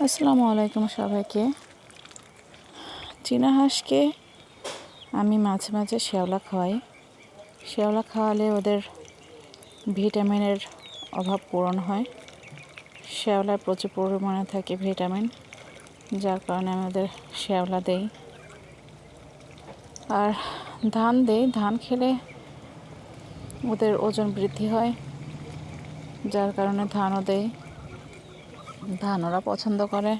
আসসালামু আলাইকুম সবাইকে। চীনা হাঁসকে আমি মাঝে মাঝে শ্যাওলা খাওয়াই। শ্যাওলা খাওয়ালে ওদের ভিটামিনের অভাব পূরণ হয়। শ্যাওলায় প্রচুর পরিমাণে থাকে ভিটামিন, যার কারণে আমি ওদের শ্যাওলা দেই। আর ধান দেই, ধান খেলে ওদের ওজন বৃদ্ধি হয়, যার কারণে ধানও দেই। ধান ওরা পছন্দ করে।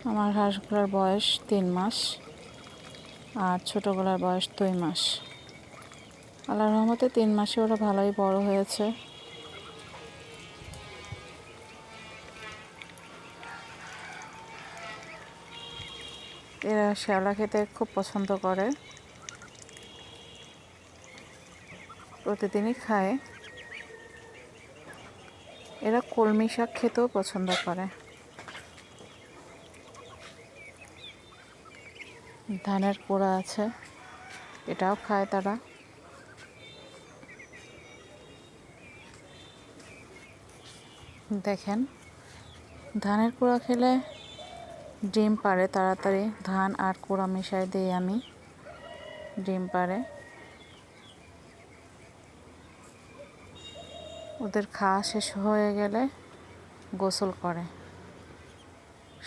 আমার হাঁসগুলোর বয়স 3 মাস আর ছোটোগুলোর বয়স 2 মাস। আল্লাহর রহমতে 3 মাসে ওরা ভালোই বড় হয়েছে। এরা শ্যাওলা খেতে খুব পছন্দ করে, প্রতিদিনই খায়। এরা কলমি শাক খেতেও পছন্দ করে। ধানের কুড়া আছে, এটাও খায় তারা। দেখেন, ধানের কুড়া খেলে ডিম পাড়ে তাড়াতাড়ি। ধান আর কুড়া মিশাই দিই আমি, ডিম পাড়ে। ওদের খাওয়া শেষ হয়ে গেলে গোসল করে।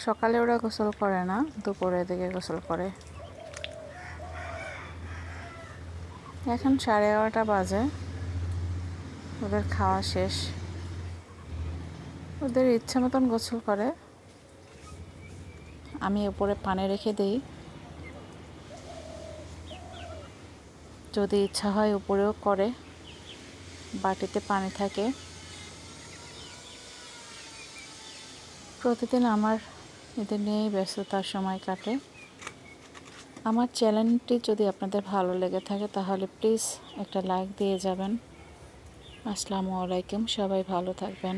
সকালে ওরা গোসল করে না, দুপুরের দিকে গোসল করে। এখন 11:30 বাজে, ওদের খাওয়া শেষ। ওদের ইচ্ছে মতন গোসল করে। আমি উপরে পানি রেখে দিই, যদি ইচ্ছা হয় উপরেও করে। বাটিতে পানি থাকে। প্রতিদিন আমার এদের নিয়েই ব্যস্ততার সময় কাটে। আমার চ্যানেলটি যদি আপনাদের ভালো লেগে থাকে তাহলে প্লিজ একটা লাইক দিয়ে যাবেন। আসসালামু আলাইকুম, সবাই ভালো থাকবেন।